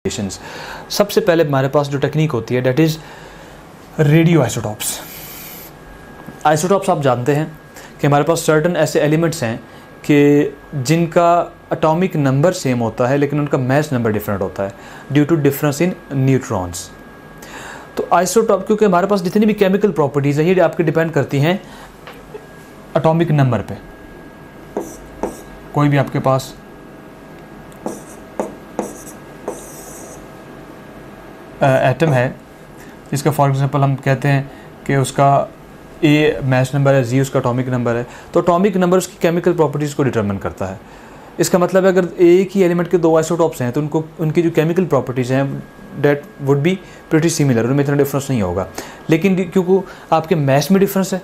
Radiations. सबसे पहले हमारे पास जो टेक्निक होती है that is radio isotopes. Isotopes आप जानते हैं कि हमारे पास सर्टन ऐसे एलिमेंट्स हैं कि जिनका एटॉमिक नंबर सेम होता है लेकिन उनका मास नंबर डिफरेंट होता है due to difference in neutrons. तो आइसोटॉप, क्योंकि हमारे पास जितनी भी केमिकल प्रॉपर्टीज़ हैं ये आपकी डिपेंड करती हैं एटॉमिक नंबर पे। कोई भी आपके पास एटम है जिसका फॉर एग्जांपल हम कहते हैं कि उसका ए मास नंबर है, जी उसका एटॉमिक नंबर है, तो एटॉमिक नंबर उसकी केमिकल प्रॉपर्टीज़ को डिटरमिन करता है। इसका मतलब है अगर एक ही एलिमेंट के दो आइसोटॉप्स हैं तो उनको उनकी जो केमिकल प्रॉपर्टीज़ हैं that would be pretty similar, उनमें इतना डिफरेंस नहीं होगा। लेकिन क्योंकि आपके मास में डिफरेंस है,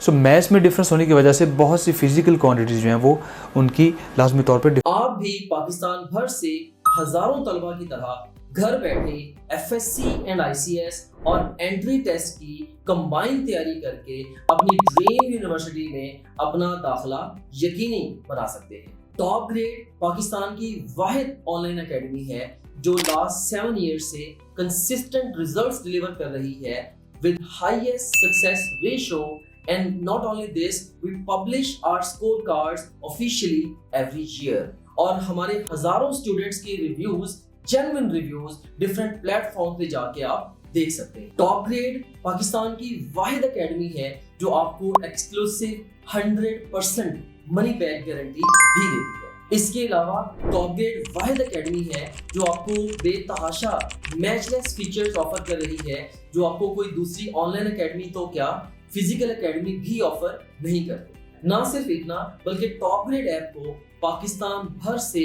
सो मास में डिफरेंस होने की वजह से बहुत सी फिजिकल क्वांटिटीज़ जो हैं वो उनकी लाजमी तौर पर। आप भी पाकिस्तान भर से हजारों तलबा की तरह घर बैठे एफएससी एंड आईसीएस और एंट्री टेस्ट की कंबाइन तैयारी करके अपनी ड्रीम यूनिवर्सिटी में अपना दाखिला यकीनी बना सकते हैं। टॉप ग्रेड पाकिस्तान की वाहिद ऑनलाइन एकेडमी है जो लास्ट 7 ईयर्स से कंसिस्टेंट रिजल्ट्स डिलीवर कर रही है with highest success ratio. And not only this, we publish our score cards officially every year और हमारे हजारों स्टूडेंट्स के reviews, genuine reviews different platform पे जाके आप देख सकते हैं। टॉप ग्रेड पाकिस्तान की वाहिद एकेडमी है जो आपको एक्सक्लूसिव 100% मनी बैक गारंटी भी देती है। इसके अलावा टॉप ग्रेड वाहिद एकेडमी है जो आपको बेतहाशा मैचलेस फीचर्स ऑफर कर रही है जो आपको कोई दूसरी ऑनलाइन एकेडमी तो क्या फिजिकल एकेडमी भी ऑफर नहीं करती। ना सिर्फ इतना बल्कि टॉप ग्रेड ऐप को पाकिस्तान भर से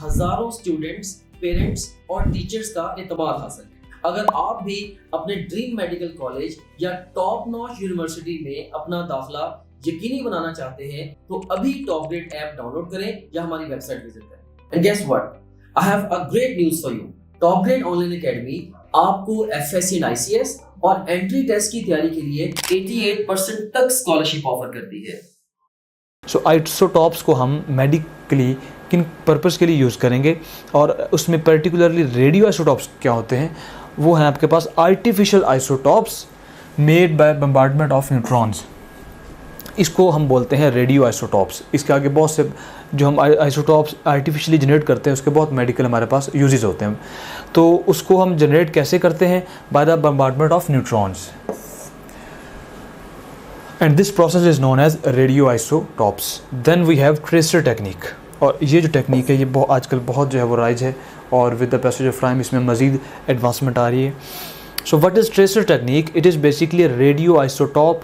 हजारों स्टूडेंट्स, पेरेंट्स और टीचर्स का एतबार हासिल है। अगर आप भी अपने ड्रीम मेडिकल कॉलेज या टॉप नॉच यूनिवर्सिटी में अपना दाखिला यकीनी बनाना चाहते हैं तो अभी टॉप ग्रेड ऐप डाउनलोड करें या हमारी वेबसाइट विजिट करें। And guess what, I have a great news for you. Top grade online academy आपको एफएससी एंड आईसीएस और एंट्री टेस्ट की तैयारी के लिए 88% तक स्कॉलरशिप ऑफर करती है। सो आइसोटॉप्स को हम मेडिकली किन पर्पस के लिए यूज़ करेंगे और उसमें पर्टिकुलरली रेडियो आइसोटॉप्स क्या होते हैं, वो हैं आपके पास artificial isotopes made by bombardment of neutrons. इसको हम बोलते हैं रेडियो आइसोटॉप्स। इसके आगे बहुत से जो हम आइसोटॉप्स आर्टिफिशियली जनरेट करते हैं उसके बहुत मेडिकल हमारे पास यूजेस होते हैं। तो उसको हम जनरेट कैसे करते हैं? By the bombardment of neutrons, and this process is known as radio isotopes. Then we have tracer technique, और ये जो टेक्निक है ये आजकल बहुत जो है वो राइज है और with the passage of time इसमें मज़ीद एडवांसमेंट आ रही है। So what is tracer technique? It is basically radio isotope.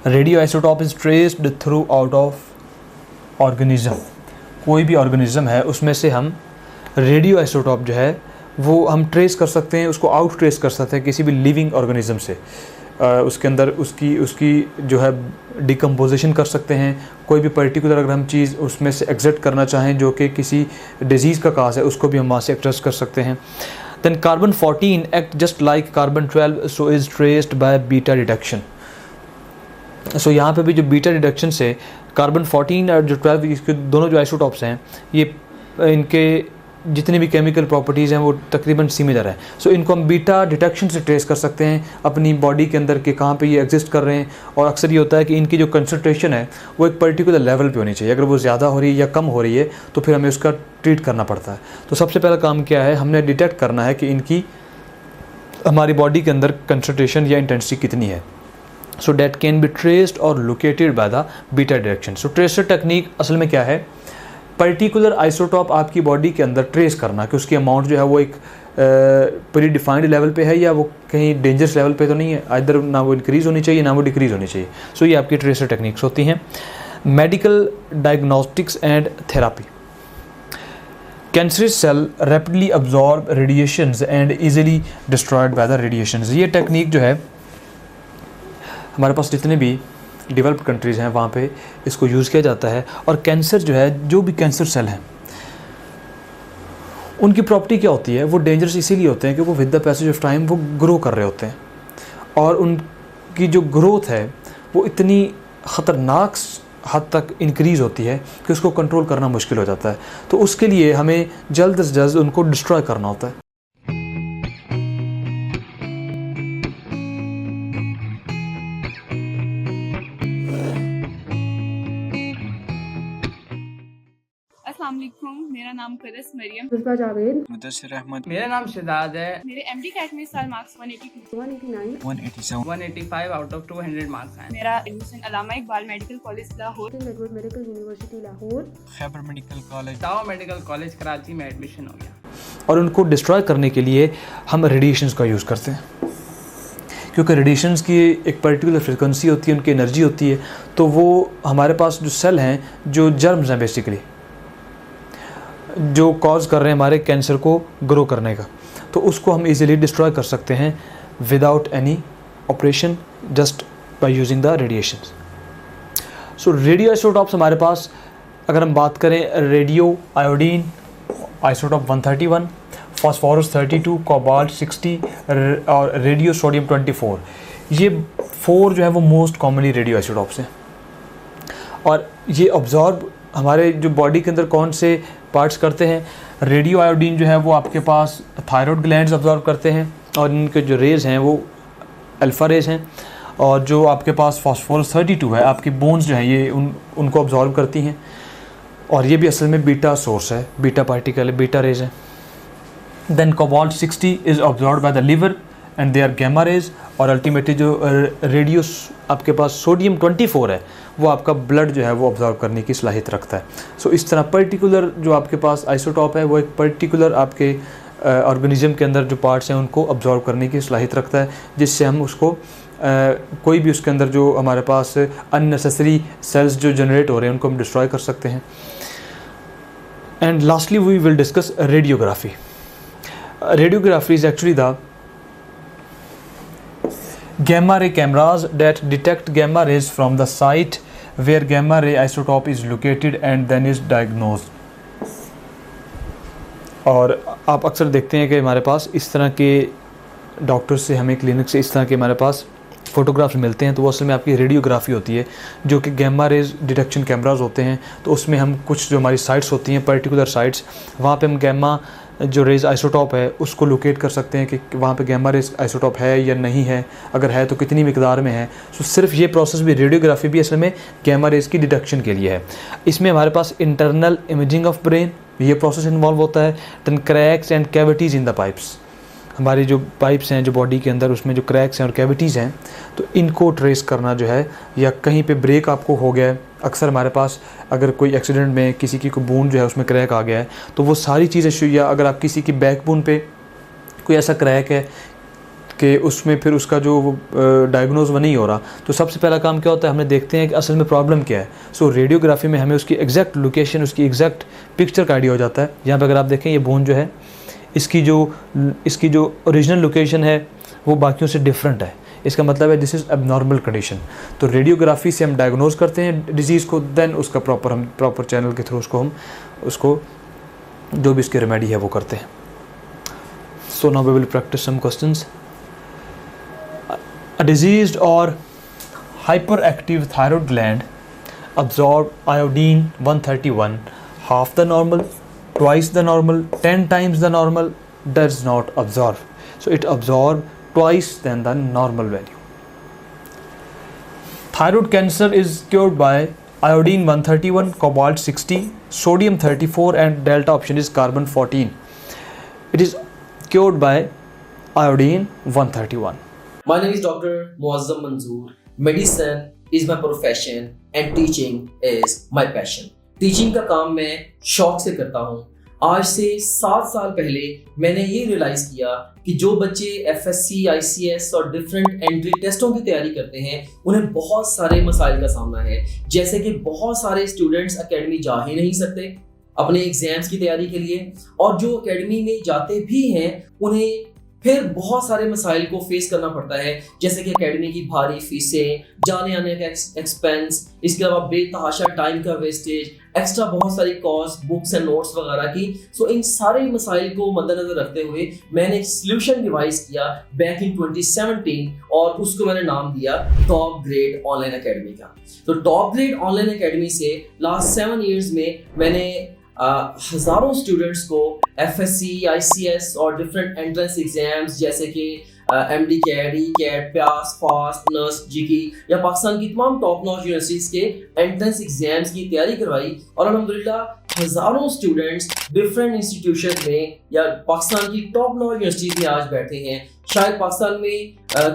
Radio isotope is traced through out of organism. कोई भी ऑर्गेनिज़म है उसमें से हम रेडियो आइसोटॉप जो है वो हम ट्रेस कर सकते हैं, उसको आउट ट्रेस कर सकते हैं किसी भी लिविंग ऑर्गेनिज़म से। उसके अंदर उसकी जो है डिकम्पोजिशन कर सकते हैं। कोई भी पर्टिकुलर अगर हम चीज़ उसमें से एग्जिट करना चाहें जो कि किसी डिजीज़ का काज है उसको भी हम वहाँ से एक्ट्रेस कर सकते हैं। Then carbon 14 act just like carbon 12, so is traced by beta deduction. So यहाँ पे भी जो बीटा डिडक्शन से कार्बन 14 और जो 12 इसके दोनों जो आइसोटॉप्स हैं ये इनके जितनी भी केमिकल प्रॉपर्टीज़ हैं वो तकरीबन सिमिलर हैं। सो इनको हम बीटा डिटेक्शन से ट्रेस कर सकते हैं अपनी बॉडी के अंदर कि कहाँ पे ये एग्जिस्ट कर रहे हैं। और अक्सर ये होता है कि इनकी जो कंसंट्रेशन है वो एक पर्टिकुलर लेवल पे होनी चाहिए। अगर वो ज़्यादा हो रही है या कम हो रही है तो फिर हमें उसका ट्रीट करना पड़ता है। तो सबसे पहला काम क्या है, हमने डिटेक्ट करना है कि इनकी हमारी बॉडी के अंदर कंसंट्रेशन या इंटेंसिटी कितनी है। So that can be traced और located by the beta detection. So tracer technique असल में क्या है, पर्टिकुलर आइसोटॉप आपकी बॉडी के अंदर ट्रेस करना कि उसकी अमाउंट जो है वो एक प्री डिफाइंड लेवल पे है या वो कहीं डेंजरस लेवल पे तो नहीं है, इधर ना वो इंक्रीज़ होनी चाहिए ना वो डिक्रीज़ होनी चाहिए। सो ये आपकी ट्रेसर टेक्निक्स होती हैं। Medical diagnostics and therapy. Cancerous cell rapidly absorb radiations and easily destroyed by the radiations. ये टेक्निक जो है हमारे पास जितने भी डेवलप्ड कंट्रीज़ हैं वहाँ पे इसको यूज़ किया जाता है। और कैंसर जो है, जो भी कैंसर सेल हैं उनकी प्रॉपर्टी क्या होती है, वो डेंजरस इसीलिए होते हैं कि वो with the passage of time वो ग्रो कर रहे होते हैं और उनकी जो ग्रोथ है वो इतनी ख़तरनाक हद तक इंक्रीज़ होती है कि उसको कंट्रोल करना मुश्किल हो जाता है। तो उसके लिए हमें जल्द से जल्द उनको डिस्ट्रॉय करना होता है। अस्सलाम वालेकुम, मेरा नाम करस मरियम, मुस्बा जावेद, मुदस्सिर अहमद, मेरा नाम शिदाद है। मेरे एमडी कैट में इस साल मार्क्स 182, 189, 187, 185 आउट ऑफ 200 मार्क्स हैं। मेरा admission Allama Iqbal medical college Lahore, king Edward medical university Lahore, Khyber medical college, टावा मेडिकल कॉलेज कराची में एडमिशन हो गया। और उनको डिस्ट्रॉय करने के लिए हम रेडिएशंस का यूज़ करते हैं, क्योंकि रेडिएशंस की एक पर्टिकुलर फ्रिक्वेंसी होती है, उनकी एनर्जी होती है। तो वो हमारे पास जो सेल हैं, जो जर्म्स हैं बेसिकली, जो कॉज कर रहे हैं हमारे कैंसर को ग्रो करने का, तो उसको हम इजीली डिस्ट्रॉय कर सकते हैं without any operation, just by using the radiations. So radio isotopes हमारे पास, अगर हम बात करें, radio iodine isotope 131, phosphorus 32, cobalt 60 और रेडियो सोडियम 24, ये 4 जो है वो मोस्ट कॉमनली रेडियो आइसोटॉप्स हैं। और ये ऑब्जॉर्ब हमारे जो बॉडी के अंदर कौन से पार्ट्स करते हैं, रेडियो आयोडीन जो है वो आपके पास थायराइड ग्लैंड्स ऑब्जॉर्व करते हैं, और इनके जो रेज़ हैं वो अल्फ़ा रेज़ हैं। और जो आपके पास फास्फोरस 32 है, आपकी बोन्स जो हैं ये उनको ऑब्जॉर्व करती हैं, और ये भी असल में बीटा सोर्स है, बीटा पार्टिकल है, बीटा रेज़ है। Then cobalt 60 is absorb by the liver and they are gamma rays. और अल्टीमेटली जो रेडियो आपके पास सोडियम 24 है, वो आपका ब्लड जो है वो ऑब्जॉर्व करने की सलाहियत रखता है। सो इस तरह पर्टिकुलर जो आपके पास आइसोटॉप है, वो एक पर्टिकुलर आपके ऑर्गेनिज्म के अंदर जो पार्ट्स हैं उनको ऑब्जॉर्व करने की सलाहियत रखता है, जिससे हम उसको कोई भी उसके अंदर जो हमारे पास अननेसेसरी सेल्स जो जनरेट हो रहे हैं उनको हम डिस्ट्रॉय कर सकते हैं। And lastly we will discuss radiography. Radiography is actually the gamma ray cameras that detect gamma rays from the site where gamma ray isotope is located and then is diagnosed. और आप अक्सर देखते हैं कि हमारे पास इस तरह के डॉक्टर से, हमें क्लिनिक से इस तरह के हमारे पास फ़ोटोग्राफ्स मिलते हैं, तो वो असल में आपकी रेडियोग्राफी होती है, जो कि गैमा रेज डिटेक्शन कैमरास होते हैं. तो उसमें हम कुछ जो हमारी साइट्स होती हैं, पर्टिकुलर साइट्स, वहाँ पे हम गैमा जो रेज आइसोटॉप है उसको लोकेट कर सकते हैं कि वहाँ पे गैमा रेज आइसोटॉप है या नहीं है, अगर है तो कितनी मिकदार में है. सो सिर्फ ये प्रोसेस भी, रेडियोग्राफी भी असल में गैमा रेज की डिटेक्शन के लिए है. इसमें हमारे पास इंटरनल इमेजिंग ऑफ ब्रेन, ये प्रोसेस इन्वॉल्व होता है. Then cracks and cavities in the pipes, हमारी जो पाइप्स हैं जो बॉडी के अंदर, उसमें जो क्रैक्स हैं और कैविटीज़ हैं, तो इनको ट्रेस करना जो है, या कहीं पे ब्रेक आपको हो गया है, अक्सर हमारे पास अगर कोई एक्सीडेंट में किसी की कोई बोन जो है उसमें क्रैक आ गया है, तो वो सारी चीज़ें, या अगर आप किसी की बैक बोन पे कोई ऐसा क्रैक है कि उसमें फिर उसका जो डायग्नोज वो नहीं हो रहा, तो सबसे पहला काम क्या होता है, हमें देखते हैं कि असल में प्रॉब्लम क्या है. सो रेडियोग्राफी में हमें उसकी एग्जैक्ट लोकेशन, उसकी एग्जैक्ट पिक्चर का आइडिया हो जाता है. यहाँ पर अगर आप देखें, ये बोन जो है, इसकी जो ओरिजिनल लोकेशन है वो बाकियों से डिफरेंट है. इसका मतलब है दिस इज़ एबनॉर्मल कंडीशन. तो रेडियोग्राफी से हम डायग्नोज करते हैं डिजीज़ को, देन उसका प्रॉपर चैनल के थ्रू उसको जो भी इसकी रेमेडी है वो करते हैं. So now we will practice some questions. A diseased or hyperactive thyroid gland absorb iodine 131 half the normal, twice the normal, 10 times the normal, does not absorb. So it absorb twice than the normal value. Thyroid cancer is cured by iodine 131, cobalt 60, sodium 34 and delta option is carbon 14. It is cured by iodine 131. My name is Dr. Muazzam Manzoor. Medicine is my profession and teaching is my passion. Teaching का काम मैं शौक से करता हूँ. आज से 7 साल पहले मैंने ये रियलाइज किया कि जो बच्चे FSC, ICS और डिफरेंट एंट्री टेस्टों की तैयारी करते हैं, उन्हें बहुत सारे मसाइल का सामना है. जैसे कि बहुत सारे स्टूडेंट्स एकेडमी जा ही नहीं सकते अपने एग्जाम्स की तैयारी के लिए, और जो एकेडमी में जाते भी हैं उन्हें फिर बहुत सारे मसाइल को फेस करना पड़ता है, जैसे कि एकेडमी की भारी फीसें, जाने आने का एक्सपेंस, इसके अलावा बेतहाशा टाइम का वेस्टेज, एक्स्ट्रा बहुत सारी कॉस्ट, बुक्स एंड नोट्स वगैरह की। सो इन सारे मसाइल को मद्देनजर रखते हुए मैंने एक सोल्यूशन डिवाइस किया बैक इन 2017 और उसको मैंने नाम दिया टॉप ग्रेड ऑनलाइन एकेडमी का। तो टॉप ग्रेड ऑनलाइन एकेडमी से लास्ट 7 इयर्स में मैंने हजारों स्टूडेंट्स को FSC, ICS और डिफरेंट एंट्रेंस एग्जाम्स जैसे कि MD कैट, कैट, प्यास, फास्ट, नर्स, जीकी या पाकिस्तान की तमाम टॉप नॉच यूनिवर्सिटीज के एंट्रेंस एग्जाम्स की तैयारी करवाई और अल्हम्दुलिल्लाह हजारों स्टूडेंट्स डिफरेंट इंस्टीट्यूशन में या पाकिस्तान की टॉप नॉच यूनिवर्सिटीज में आज बैठे हैं। शायद पाकिस्तान में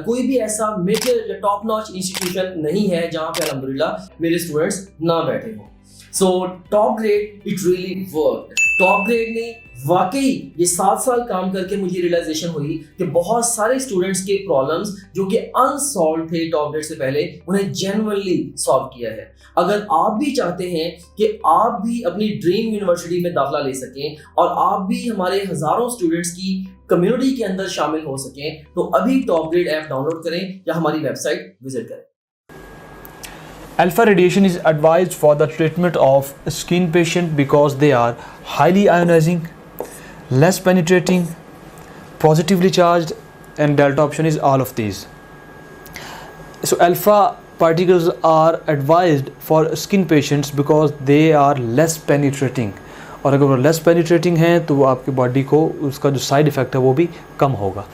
कोई भी ऐसा मेजर या टॉप नॉच इंस्टीट्यूशन नहीं है जहाँ पे अल्हम्दुलिल्लाह मेरे स्टूडेंट्स ना बैठे हों। So top grade it really work. Top grade ने वाकई ये 7 साल काम करके मुझे रियलाइजेशन हुई कि बहुत सारे स्टूडेंट्स के प्रॉब्लम्स जो कि अनसॉल्व थे टॉप ग्रेड से पहले, उन्हें जेन्युइनली सॉल्व किया है। अगर आप भी चाहते हैं कि आप भी अपनी ड्रीम यूनिवर्सिटी में दाखिला ले सकें और आप भी हमारे हजारों स्टूडेंट्स की कम्युनिटी के अंदर शामिल हो सकें, तो अभी टॉप ग्रेड ऐप डाउनलोड करें या हमारी वेबसाइट विजिट करें। Alpha radiation is advised for the treatment of skin patient because they are highly ionizing, less penetrating, positively charged, and delta option is all of these. So alpha particles are advised for skin patients because they are less penetrating. और अगर वो less penetrating हैं तो आपकी body को उसका जो side effect है वो भी कम होगा।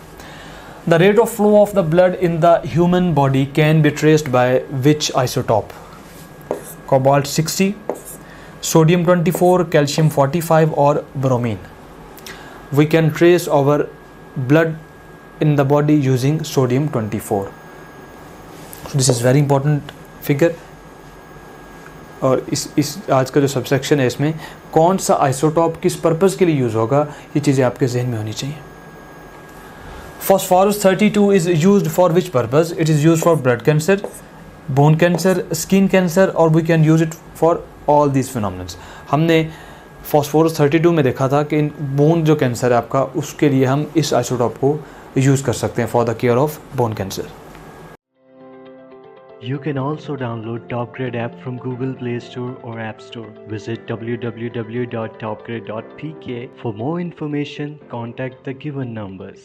The rate of flow of the blood in the human body can be traced by which isotope? Cobalt 60, sodium 24, calcium 45 or bromine. We can trace our blood in the body using sodium 24. So this is very important figure. और इस आज का जो subsection है इसमें कौन सा isotope किस पर्पज़ के लिए यूज़ होगा, ये चीज़ें आपके जहन में होनी चाहिए। Phosphorus 32 is used for which purpose? It is used for blood cancer, bone cancer, skin cancer, or we can use it for all these phenomena. हमने phosphorus 32 में देखा था कि बोन जो कैंसर है आपका, उसके लिए हम इस आइसोटॉप को यूज़ कर सकते हैं for the cure of bone cancer. You can also download TopGrade app from Google Play Store or App Store. Visit www.topgrade.pk for more information. Contact the given numbers.